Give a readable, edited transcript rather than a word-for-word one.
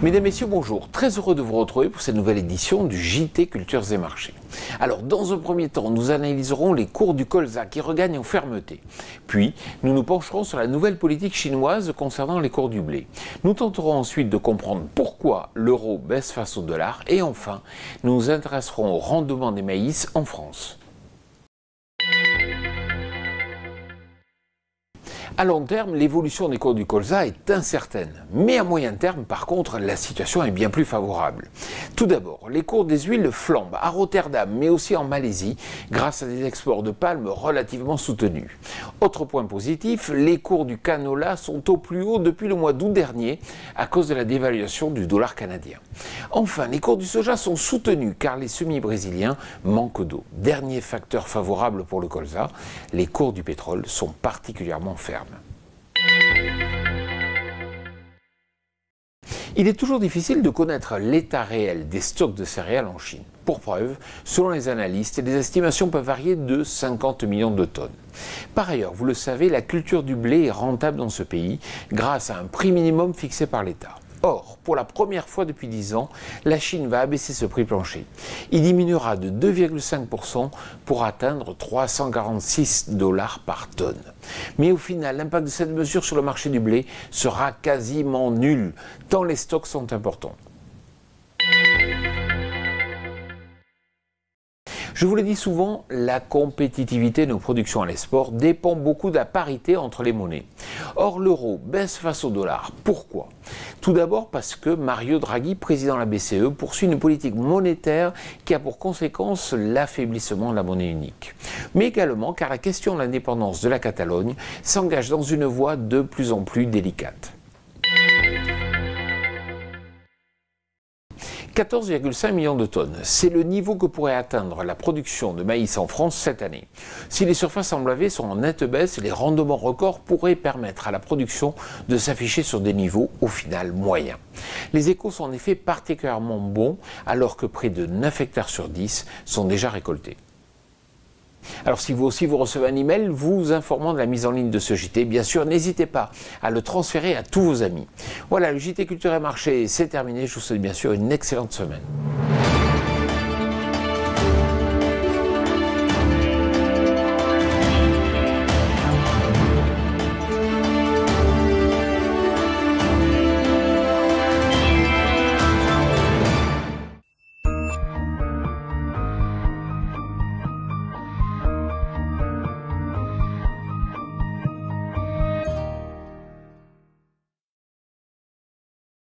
Mesdames, Messieurs, bonjour. Très heureux de vous retrouver pour cette nouvelle édition du JT Cultures et Marchés. Alors, dans un premier temps, nous analyserons les cours du colza qui regagnent en fermeté. Puis, nous nous pencherons sur la nouvelle politique chinoise concernant les cours du blé. Nous tenterons ensuite de comprendre pourquoi l'euro baisse face au dollar. Et enfin, nous nous intéresserons au rendement des maïs en France. À long terme, l'évolution des cours du colza est incertaine. Mais à moyen terme, par contre, la situation est bien plus favorable. Tout d'abord, les cours des huiles flambent à Rotterdam, mais aussi en Malaisie, grâce à des exports de palmes relativement soutenus. Autre point positif, les cours du canola sont au plus haut depuis le mois d'août dernier, à cause de la dévaluation du dollar canadien. Enfin, les cours du soja sont soutenus, car les semis brésiliens manquent d'eau. Dernier facteur favorable pour le colza, les cours du pétrole sont particulièrement fermes. Il est toujours difficile de connaître l'état réel des stocks de céréales en Chine. Pour preuve, selon les analystes, les estimations peuvent varier de 50 millions de tonnes. Par ailleurs, vous le savez, la culture du blé est rentable dans ce pays grâce à un prix minimum fixé par l'État. Or, pour la première fois depuis 10 ans, la Chine va abaisser ce prix plancher. Il diminuera de 2,5% pour atteindre 346 $ par tonne. Mais au final, l'impact de cette mesure sur le marché du blé sera quasiment nul, tant les stocks sont importants. Je vous l'ai dit souvent, la compétitivité de nos productions à l'export dépend beaucoup de la parité entre les monnaies. Or, l'euro baisse face au dollar. Pourquoi ? Tout d'abord parce que Mario Draghi, président de la BCE, poursuit une politique monétaire qui a pour conséquence l'affaiblissement de la monnaie unique. Mais également car la question de l'indépendance de la Catalogne s'engage dans une voie de plus en plus délicate. 14,5 millions de tonnes, c'est le niveau que pourrait atteindre la production de maïs en France cette année. Si les surfaces enblâvées sont en nette baisse, les rendements records pourraient permettre à la production de s'afficher sur des niveaux au final moyens. Les échos sont en effet particulièrement bons alors que près de 9 hectares sur 10 sont déjà récoltés. Alors si vous aussi vous recevez un email vous informant de la mise en ligne de ce JT, bien sûr, n'hésitez pas à le transférer à tous vos amis. Voilà, le JT Culture et Marché, c'est terminé. Je vous souhaite bien sûr une excellente semaine.